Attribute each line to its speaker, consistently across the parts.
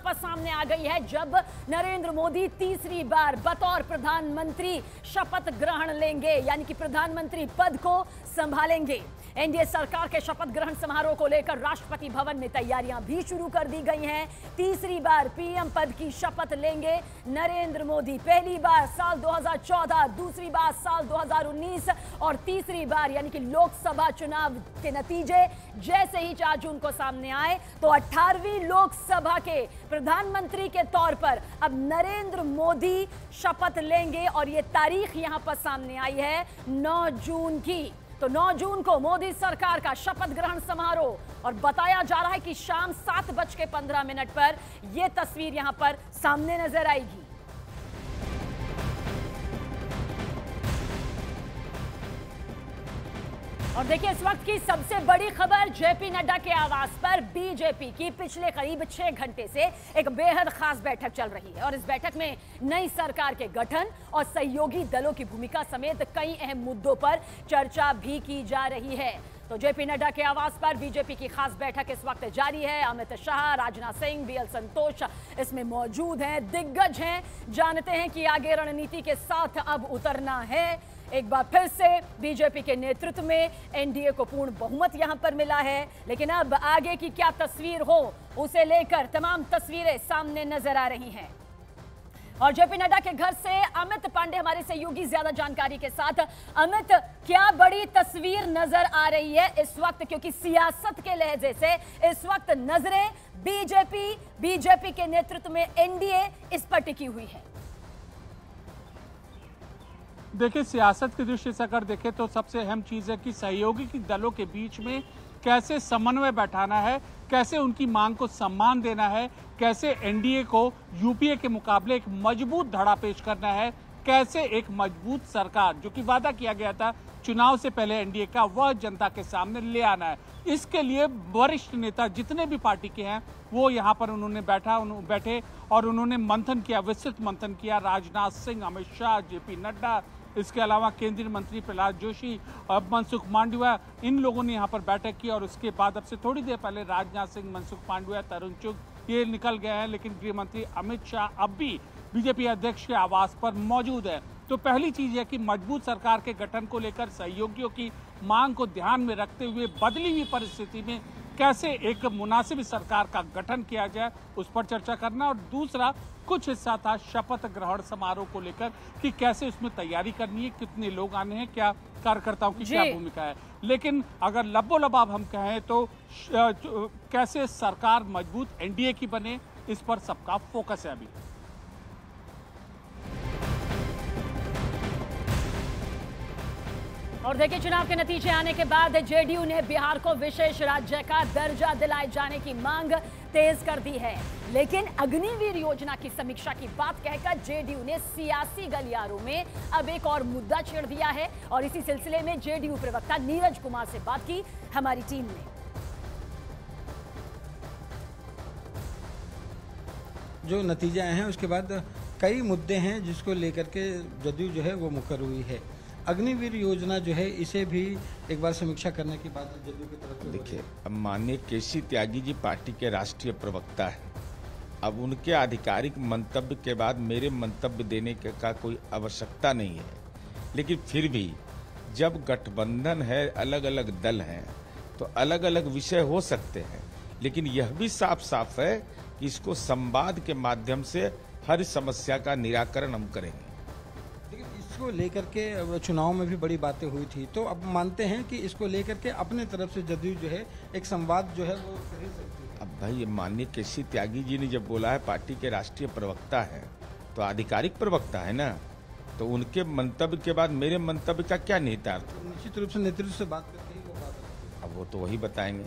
Speaker 1: पर सामने आ गई है जब नरेंद्र मोदी तीसरी बार बतौर प्रधानमंत्री शपथ ग्रहण लेंगे, यानी कि प्रधानमंत्री पद को संभालेंगे। एनडीए सरकार के शपथ ग्रहण समारोह को लेकर राष्ट्रपति भवन में तैयारियां भी शुरू कर दी गई हैं। तीसरी बार पीएम पद की शपथ लेंगे नरेंद्र मोदी। पहली बार साल 2014, दूसरी बार साल 2019 और तीसरी बार यानी कि लोकसभा चुनाव के नतीजे जैसे ही 4 जून को सामने आए तो 18वीं लोकसभा के प्रधानमंत्री के तौर पर अब नरेंद्र मोदी शपथ लेंगे और ये तारीख यहां पर सामने आई है 9 जून की। तो 9 जून को मोदी सरकार का शपथ ग्रहण समारोह और बताया जा रहा है कि शाम 7:15 पर यह तस्वीर यहां पर सामने नजर आएगी। और देखिए इस वक्त की सबसे बड़ी खबर, जेपी नड्डा के आवास पर बीजेपी की पिछले करीब 6 घंटे से एक बेहद खास बैठक चल रही है और इस बैठक में नई सरकार के गठन और सहयोगी दलों की भूमिका समेत कई अहम मुद्दों पर चर्चा भी की जा रही है। तो जेपी नड्डा के आवास पर बीजेपी की खास बैठक इस वक्त जारी है। अमित शाह, राजनाथ सिंह, बीएल संतोष इसमें मौजूद हैं, दिग्गज हैं। जानते हैं कि आगे रणनीति के साथ अब उतरना है। एक बार फिर से बीजेपी के नेतृत्व में एनडीए को पूर्ण बहुमत यहां पर मिला है, लेकिन अब आगे की क्या तस्वीर हो उसे लेकर तमाम तस्वीरें सामने नजर आ रही हैं। और जेपी नड्डा के घर से अमित पांडे हमारे सहयोगी ज्यादा जानकारी के साथ। अमित, क्या बड़ी तस्वीर नजर आ रही है इस वक्त, क्योंकि सियासत के लहजे से इस वक्त नजरें बीजेपी के नेतृत्व में एनडीए इस पर टिकी हुई है।
Speaker 2: देखिए, सियासत की दृष्टि से अगर देखें तो सबसे अहम चीज है कि सहयोगी दलों के बीच में कैसे समन्वय बैठाना है, कैसे उनकी मांग को सम्मान देना है, कैसे एनडीए को यूपीए के मुकाबले एक मजबूत धड़ा पेश करना है, कैसे एक मजबूत सरकार जो कि वादा किया गया था चुनाव से पहले एनडीए का, वह जनता के सामने ले आना है। इसके लिए वरिष्ठ नेता जितने भी पार्टी के हैं वो यहाँ पर उन्होंने बैठे और उन्होंने मंथन किया, विस्तृत मंथन किया। राजनाथ सिंह, अमित शाह, जेपी नड्डा, इसके अलावा केंद्रीय मंत्री प्रहलाद जोशी, मनसुख मांडविया, इन लोगों ने यहाँ पर बैठक की। और उसके बाद अब से थोड़ी देर पहले राजनाथ सिंह, मनसुख मांडविया, तरुण चुग ये निकल गए हैं, लेकिन गृह मंत्री अमित शाह अब भी बीजेपी अध्यक्ष के आवास पर मौजूद है। तो पहली चीज है कि मजबूत सरकार के गठन को लेकर सहयोगियों की मांग को ध्यान में रखते हुए बदली हुई परिस्थिति में कैसे एक मुनासिब सरकार का गठन किया जाए उस पर चर्चा करना। और दूसरा कुछ हिस्सा था शपथ ग्रहण समारोह को लेकर कि कैसे उसमें तैयारी करनी है, कितने लोग आने हैं, क्या कार्यकर्ताओं की क्या भूमिका है। लेकिन अगर लबोलबाब हम कहें तो कैसे सरकार मजबूत एनडीए की बने, इस पर सबका फोकस है अभी।
Speaker 1: और देखिए, चुनाव के नतीजे आने के बाद जेडीयू ने बिहार को विशेष राज्य का दर्जा दिलाए जाने की मांग तेज कर दी है, लेकिन अग्निवीर योजना की समीक्षा की बात कहकर जेडीयू ने सियासी गलियारों में अब एक और मुद्दा छेड़ दिया है। और इसी सिलसिले में जेडीयू प्रवक्ता नीरज कुमार से बात की हमारी टीम ने।
Speaker 3: जो नतीजे आए हैं उसके बाद कई मुद्दे हैं जिसको लेकर के जदयू जो है वो मुकर हुई है। अग्निवीर योजना जो है इसे भी एक बार समीक्षा करने की बात जदयू की तरफ से।
Speaker 4: देखिए, अब माननीय केसी त्यागी जी पार्टी के राष्ट्रीय प्रवक्ता हैं। अब उनके आधिकारिक मंतव्य के बाद मेरे मंतव्य देने का कोई आवश्यकता नहीं है, लेकिन फिर भी जब गठबंधन है, अलग अलग दल हैं, तो अलग अलग विषय हो सकते हैं, लेकिन यह भी साफ साफ है कि इसको संवाद के माध्यम से हर समस्या का निराकरण हम करेंगे।
Speaker 3: इसको लेकर के चुनाव में भी बड़ी बातें हुई थी, तो अब मानते हैं कि इसको लेकर के अपने तरफ से जदयू जो है एक संवाद जो है वो कर ही सकती है।
Speaker 4: अब भाई, माननीय केसी त्यागी जी ने जब बोला है पार्टी के राष्ट्रीय प्रवक्ता है तो आधिकारिक प्रवक्ता है ना, तो उनके मंतव्य के बाद मेरे मंतव्य का क्या निहितार्थ?
Speaker 3: निश्चित रूप से नेतृत्व से बात करके ही वो बात।
Speaker 4: अब वो तो वही बताएंगे,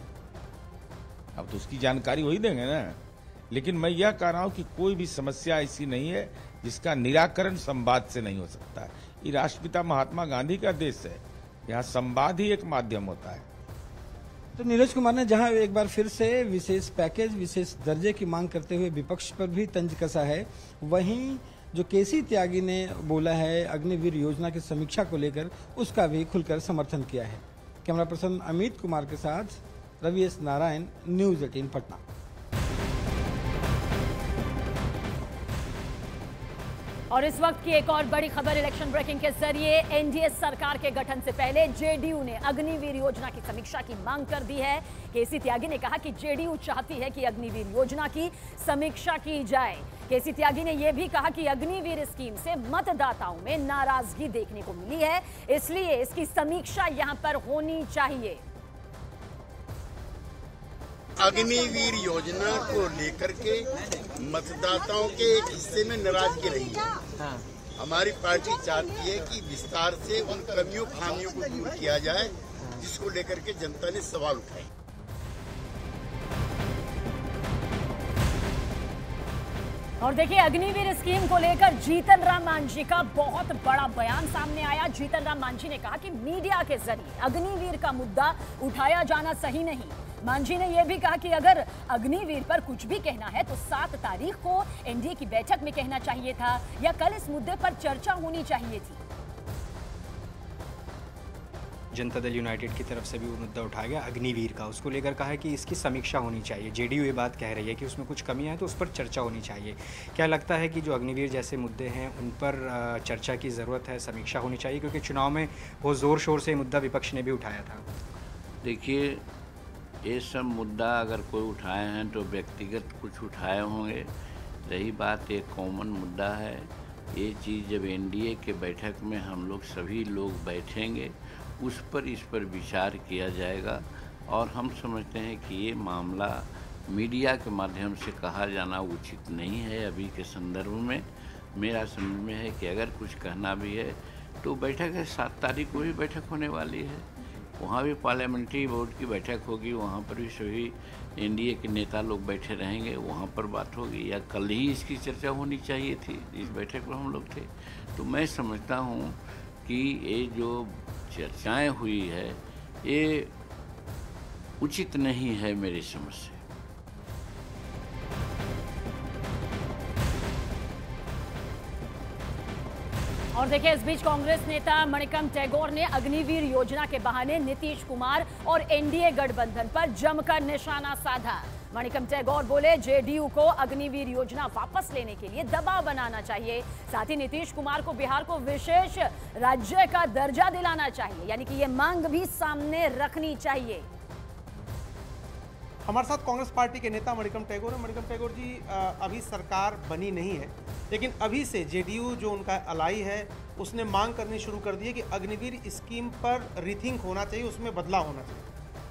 Speaker 4: अब तो उसकी जानकारी वही देंगे ना। लेकिन मैं यह कह रहा हूं कि कोई भी समस्या ऐसी नहीं है जिसका निराकरण संवाद से नहीं हो सकता। ये राष्ट्रपिता महात्मा गांधी का देश है, यहाँ संवाद ही एक माध्यम होता है।
Speaker 3: तो नीरज कुमार ने जहां एक बार फिर से विशेष पैकेज, विशेष दर्जे की मांग करते हुए विपक्ष पर भी तंज कसा है, वहीं जो केसी त्यागी ने बोला है अग्निवीर योजना की समीक्षा को लेकर, उसका भी खुलकर समर्थन किया है। कैमरा पर्सन अमित कुमार के साथ रवि एस नारायण, न्यूज़ 18 पटना।
Speaker 1: और इस वक्त की एक और बड़ी खबर इलेक्शन ब्रेकिंग के जरिए एनडीए सरकार के गठन से पहले जेडीयू ने अग्निवीर योजना की समीक्षा की मांग कर दी है। केसी त्यागी ने कहा कि जेडीयू चाहती है कि अग्निवीर योजना की समीक्षा की जाए। केसी त्यागी ने यह भी कहा कि अग्निवीर स्कीम से मतदाताओं में नाराजगी देखने को मिली है, इसलिए इसकी समीक्षा यहां पर होनी चाहिए।
Speaker 5: अग्निवीर योजना को लेकर के मतदाताओं के एक हिस्से में नाराजगी रही है। हमारी पार्टी चाहती है कि विस्तार से उन कमियों खामियों को दूर किया जाए जिसको लेकर के जनता ने सवाल उठाए।
Speaker 1: और देखिए, अग्निवीर स्कीम को लेकर जीतन राम मांझी का बहुत बड़ा बयान सामने आया। जीतन राम मांझी ने कहा कि मीडिया के जरिए अग्निवीर का मुद्दा उठाया जाना सही नहीं। मांझी ने यह भी कहा कि अगर अग्निवीर पर कुछ भी कहना है तो 7 तारीख को एनडीए की बैठक में कहना चाहिए था या कल इस मुद्दे पर चर्चा होनी चाहिए थी।
Speaker 6: जनता दल यूनाइटेड की तरफ से भी वो मुद्दा उठाया गया अग्निवीर का, उसको लेकर कहा है कि इसकी समीक्षा होनी चाहिए। जेडीयू ये बात कह रही है कि उसमें कुछ कमियां हैं तो उस पर चर्चा होनी चाहिए। क्या लगता है कि जो अग्निवीर जैसे मुद्दे हैं उन पर चर्चा की ज़रूरत है, समीक्षा होनी चाहिए, क्योंकि चुनाव में वो ज़ोर शोर से मुद्दा विपक्ष ने भी उठाया था।
Speaker 7: देखिए, ये सब मुद्दा अगर कोई उठाए हैं तो व्यक्तिगत कुछ उठाए होंगे। रही बात एक कॉमन मुद्दा है, ये चीज़ जब एनडीए के बैठक में हम लोग सभी लोग बैठेंगे इस पर विचार किया जाएगा। और हम समझते हैं कि ये मामला मीडिया के माध्यम से कहा जाना उचित नहीं है। अभी के संदर्भ में मेरा समझ में है कि अगर कुछ कहना भी है तो बैठक है, 7 तारीख को भी बैठक होने वाली है, वहाँ भी पार्लियामेंट्री बोर्ड की बैठक होगी, वहाँ पर भी सभी एनडीए के नेता लोग बैठे रहेंगे, वहाँ पर बात होगी। या कल ही इसकी चर्चा होनी चाहिए थी, इस बैठक में हम लोग थे। तो मैं समझता हूँ कि ये जो चर्चाएं हुई है ये उचित नहीं है मेरी समझ से।
Speaker 1: और देखिए, इस बीच कांग्रेस नेता मणिकम टैगोर ने अग्निवीर योजना के बहाने नीतीश कुमार और एनडीए गठबंधन पर जमकर निशाना साधा। मणिकम टैगोर बोले, जेडीयू को अग्निवीर योजना वापस लेने के लिए दबाव बनाना चाहिए। साथ ही नीतीश कुमार को बिहार को विशेष राज्य का दर्जा दिलाना चाहिए, यानी कि ये मांग भी सामने रखनी चाहिए।
Speaker 8: हमारे साथ कांग्रेस पार्टी के नेता मणिकम टैगोर हैं। मणिकम टैगोर जी, अभी सरकार बनी नहीं है, लेकिन अभी से जेडीयू जो उनका अलाई है उसने मांग करनी शुरू कर दी है कि अग्निवीर स्कीम पर रीथिंक होना चाहिए, उसमें बदलाव होना चाहिए।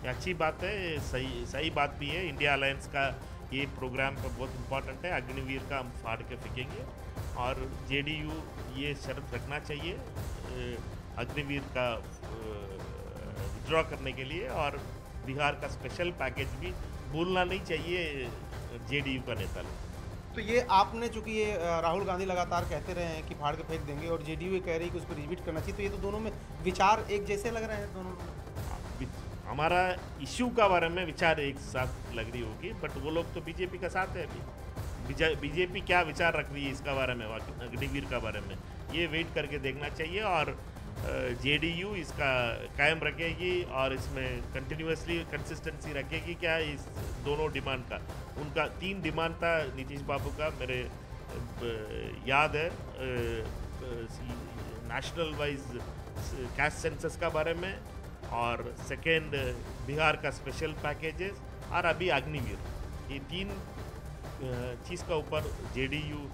Speaker 9: अच्छी बात है, सही बात भी है। इंडिया अलायंस का ये प्रोग्राम पर बहुत इम्पोर्टेंट है। अग्निवीर का हम फाड़ के फेंकेंगे और जेडीयू ये शर्त रखना चाहिए अग्निवीर का विड्रॉ करने के लिए, और बिहार का स्पेशल पैकेज भी भूलना नहीं चाहिए जेडीयू का नेता लोग।
Speaker 8: तो ये आपने, चूंकि ये राहुल गांधी लगातार कहते रहे हैं कि फाड़ के फेंक देंगे और जेडीयू ये कह रही है कि उस पर रिविट करना चाहिए, तो ये तो दोनों में विचार एक जैसे लग रहे हैं दोनों में।
Speaker 9: हमारा इश्यू का बारे में विचार एक साथ लग रही होगी, बट वो लोग तो बीजेपी का साथ है। अभी बीजेपी क्या विचार रख रही है इसका बारे में, अग्निवीर का बारे में, ये वेट करके देखना चाहिए। और जेडीयू इसका कायम रखेगी और इसमें कंटिन्यूसली कंसिस्टेंसी रखेगी क्या इस दोनों डिमांड का। उनका 3 डिमांड था नीतीश बाबू का, मेरे याद है, नेशनल वाइज कैस्ट सेंसस का बारे में, और सेकेंड बिहार का स्पेशल पैकेजेस, और अभी अग्निवीर। ये 3 चीज़ का ऊपर जेडीयू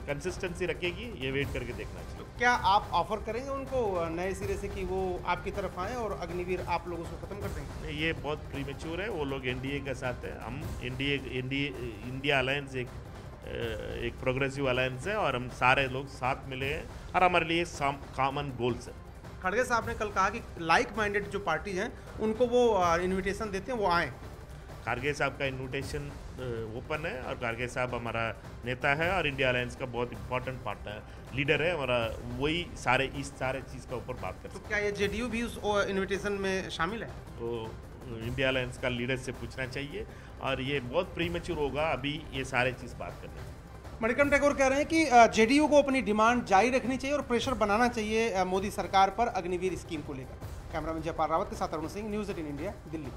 Speaker 9: कंसिस्टेंसी रखेगी, ये वेट करके देखना चाहिए।
Speaker 8: क्या आप ऑफर करेंगे उनको नए सिरे से कि वो आपकी तरफ आएँ और अग्निवीर आप लोग उसको ख़त्म कर देंगे?
Speaker 9: ये बहुत प्रीमेच्योर है, वो लोग एनडीए के साथ है। हम इंडिया अलायंस एक प्रोग्रेसिव अलायंस है और हम सारे लोग साथ मिले हैं और हमारे लिए कॉमन गोल्स है।
Speaker 8: खड़गे साहब ने कल कहा कि लाइक माइंडेड जो पार्टी हैं उनको वो इनविटेशन देते हैं, वो आएँ।
Speaker 9: खारगे साहब का इनविटेशन ओपन है, और खारगे साहब हमारा नेता है और इंडिया अलायंस का बहुत इंपॉर्टेंट पार्टनर लीडर है हमारा, वही इस सारे चीज़ का ऊपर बात कर सकते।
Speaker 8: तो क्या ये जेडीयू भी उस इनविटेशन में शामिल है?
Speaker 9: तो इंडिया अलायंस का लीडर से पूछना चाहिए, और ये बहुत प्रीमेच्योर होगा अभी ये सारे चीज़ बात करने।
Speaker 8: मणिकम टैगोर कह रहे हैं कि जेडीयू को अपनी डिमांड जारी रखनी चाहिए और प्रेशर बनाना चाहिए मोदी सरकार पर अग्निवीर स्कीम को लेकर। कैमरामैन जयपाल रावत के साथ अरुण सिंह, न्यूज़ 18 इंडिया, दिल्ली।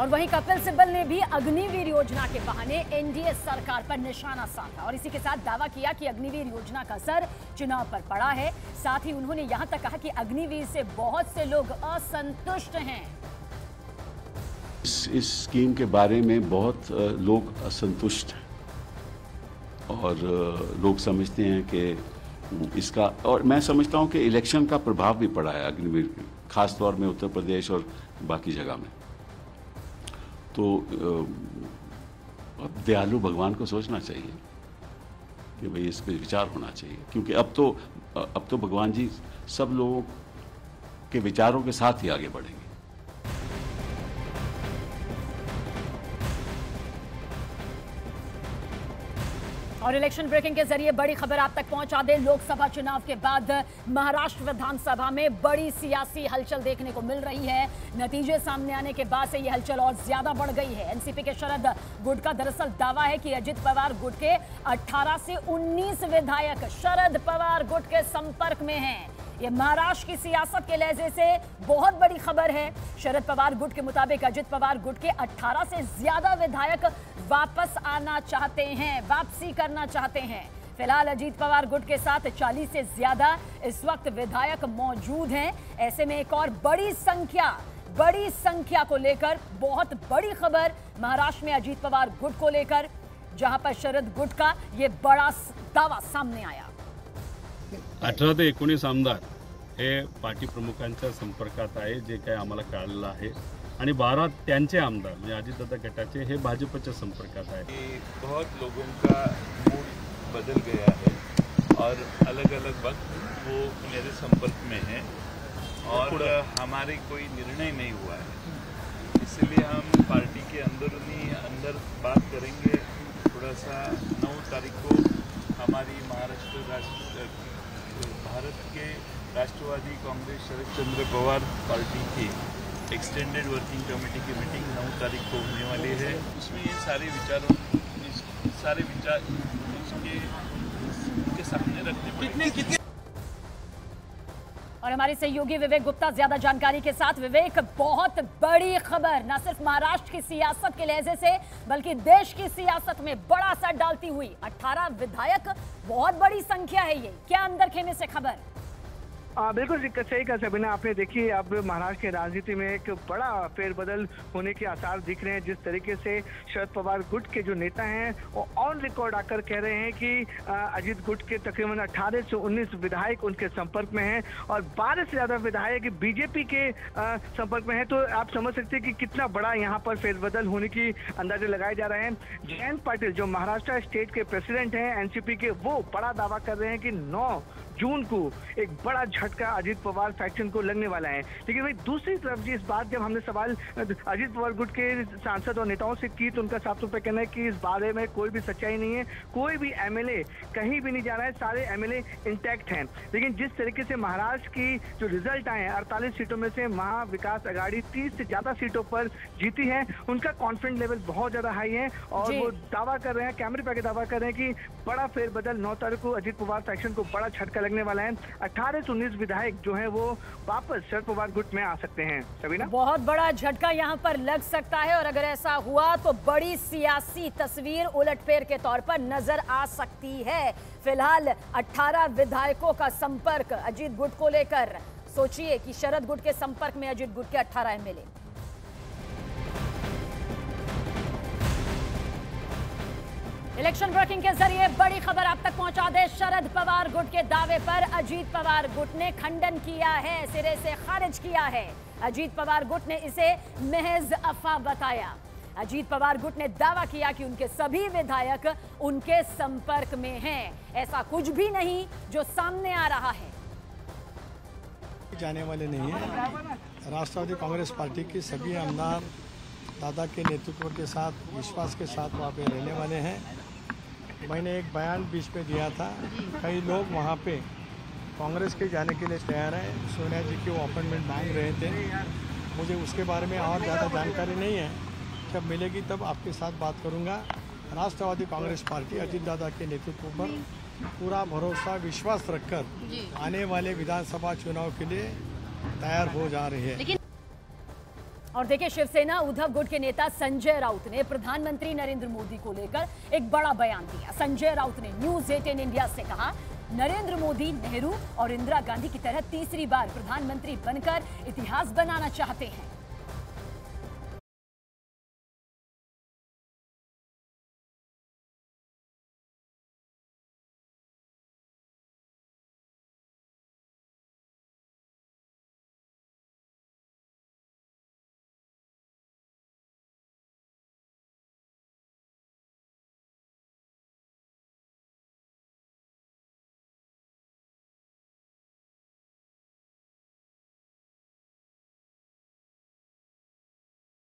Speaker 1: और वहीं कपिल सिब्बल ने भी अग्निवीर योजना के बहाने एनडीए सरकार पर निशाना साधा और इसी के साथ दावा किया कि अग्निवीर योजना का असर चुनाव पर पड़ा है। साथ ही उन्होंने यहां तक कहा कि अग्निवीर से बहुत से लोग असंतुष्ट हैं।
Speaker 10: इस स्कीम के बारे में बहुत लोग असंतुष्ट हैं और लोग समझते हैं कि इसका, और मैं समझता हूं कि इलेक्शन का प्रभाव भी पड़ा है अग्निवीर, खास तौर में उत्तर प्रदेश और बाकी जगह में। तो अब दयालु भगवान को सोचना चाहिए कि भाई इस पर विचार होना चाहिए, क्योंकि अब तो भगवान जी सब लोगों के विचारों के साथ ही आगे बढ़ेंगे।
Speaker 1: और इलेक्शन ब्रेकिंग के जरिए बड़ी खबर आप तक पहुंचा दे। लोकसभा चुनाव के बाद महाराष्ट्र विधानसभा में बड़ी सियासी हलचल देखने को मिल रही है। नतीजे सामने आने के बाद से यह हलचल और ज्यादा बढ़ गई है। एनसीपी के शरद गुट का दरअसल दावा है कि अजित पवार गुट के 18 से 19 विधायक शरद पवार गुट के संपर्क में हैं। ये महाराष्ट्र की सियासत के लहजे से बहुत बड़ी खबर है। शरद पवार गुट के मुताबिक अजित पवार गुट के 18 से ज्यादा विधायक वापस आना चाहते हैं, वापसी करना चाहते हैं। फिलहाल अजित पवार गुट के साथ 40 से ज्यादा इस वक्त विधायक मौजूद हैं। ऐसे में एक और बड़ी संख्या को लेकर बहुत बड़ी खबर महाराष्ट्र में अजित पवार गुट को लेकर, जहां पर शरद गुट का ये बड़ा दावा सामने आया।
Speaker 11: 18 ते 19 आमदार हे पार्टी प्रमुखांच्या संपर्कात आहे, जे काही आम्हाला कळलं आहे, आणि 12 त्यांचे आमदार म्हणजे अजितदादा गटाचे हे भाजपच्या संपर्कात आहे।
Speaker 12: बहुत लोगों का मूड बदल गया है और अलग अलग वक्त वो मेरे संपर्क में है और हमारे कोई निर्णय नहीं हुआ है, इसलिए हम पार्टी के अंदर बात करेंगे। थोड़ा सा 9 तारीख को हमारी भारत के राष्ट्रवादी कांग्रेस शरद चंद्र पवार पार्टी की एक्सटेंडेड वर्किंग कमेटी की मीटिंग 9 तारीख को होने वाली है। उसमें ये सारे विचार उसके सामने रखने पड़ेंगे।
Speaker 1: और हमारे सहयोगी विवेक गुप्ता ज्यादा जानकारी के साथ। विवेक, बहुत बड़ी खबर न सिर्फ महाराष्ट्र की सियासत के लहजे से बल्कि देश की सियासत में बड़ा असर डालती हुई। 18 विधायक, बहुत बड़ी संख्या है ये, क्या अंदर खेमे से खबर?
Speaker 13: बिल्कुल सही कहा सबीना आपने। देखिए, अब महाराष्ट्र की राजनीति में एक बड़ा फेरबदल होने के आसार दिख रहे हैं। जिस तरीके से शरद पवार गुट के जो नेता हैं वो ऑन रिकॉर्ड आकर कह रहे हैं कि अजित गुट के तकरीबन 18 से 19 विधायक उनके संपर्क में हैं और 12 से ज्यादा विधायक बीजेपी के संपर्क में हैं। तो आप समझ सकते हैं कि कितना बड़ा यहाँ पर फेरबदल होने की अंदाजे लगाए जा रहे हैं। जयंत पाटिल जो महाराष्ट्र स्टेट के प्रेसिडेंट हैं एनसीपी के, वो बड़ा दावा कर रहे हैं कि 9 जून को एक बड़ा झटका अजित पवार फैक्शन को लगने वाला है। लेकिन भाई दूसरी तरफ जी, इस बात जब हमने सवाल अजित पवार गुट के सांसद और नेताओं से की तो उनका साफ तौर पर कहना है कि इस बारे में कोई भी सच्चाई नहीं है, कोई भी एमएलए कहीं भी नहीं जा रहा है, सारे एमएलए इंटैक्ट हैं। लेकिन जिस तरीके से महाराष्ट्र की जो रिजल्ट आए हैं, 48 सीटों में से महा विकास अघाड़ी 30 से ज्यादा सीटों पर जीती है, उनका कॉन्फिडेंस लेवल बहुत ज्यादा हाई है और वो दावा कर रहे हैं, कैमरे पे दावा कर रहे हैं कि बड़ा फेरबदल 9 तारीख को अजित पवार फैक्शन को बड़ा झटका लगने वाला है। 18 से 19 विधायक जो हैं वो वापस शरद पवार गुट में आ सकते हैं। सबीना, बहुत बड़ा झटका यहाँ पर लग सकता है और अगर ऐसा हुआ तो बड़ी सियासी तस्वीर उलटफेर के तौर पर नजर आ सकती है। फिलहाल 18 विधायकों का संपर्क अजित गुट को लेकर। सोचिए कि शरद गुट के संपर्क में अजित गुट के 18 एमएलए। इलेक्शन ब्रेकिंग के जरिए बड़ी खबर आप तक पहुंचा दे। शरद पवार गुट के दावे पर अजित पवार गुट ने खंडन किया है, सिरे से खारिज किया है। अजित पवार गुट ने इसे महज अफवाह बताया। अजित पवार गुट ने दावा किया कि उनके सभी विधायक उनके संपर्क में हैं। ऐसा कुछ भी नहीं जो सामने आ रहा है।
Speaker 14: जाने वाले नहीं है। राष्ट्रवादी कांग्रेस पार्टी की सभी आमदार दादा के नेतृत्व के साथ, विश्वास के साथ वहाँ पे रहने वाले हैं। मैंने एक बयान बीच में दिया था, कई लोग वहाँ पे कांग्रेस के जाने के लिए तैयार हैं। सोनिया जी की वो अपॉइंटमेंट मांग रहे थे। मुझे उसके बारे में और ज़्यादा जानकारी नहीं है, जब मिलेगी तब आपके साथ बात करूँगा। राष्ट्रवादी कांग्रेस पार्टी अजित दादा के नेतृत्व पर पूरा भरोसा, विश्वास रखकर आने वाले विधानसभा चुनाव के लिए तैयार हो जा रही है।
Speaker 1: और देखिए, शिवसेना उद्धव गुट के नेता संजय राउत ने प्रधानमंत्री नरेंद्र मोदी को लेकर एक बड़ा बयान दिया। संजय राउत ने न्यूज 18 इंडिया से कहा, नरेंद्र मोदी नेहरू और इंदिरा गांधी की तरह तीसरी बार प्रधानमंत्री बनकर इतिहास बनाना चाहते हैं।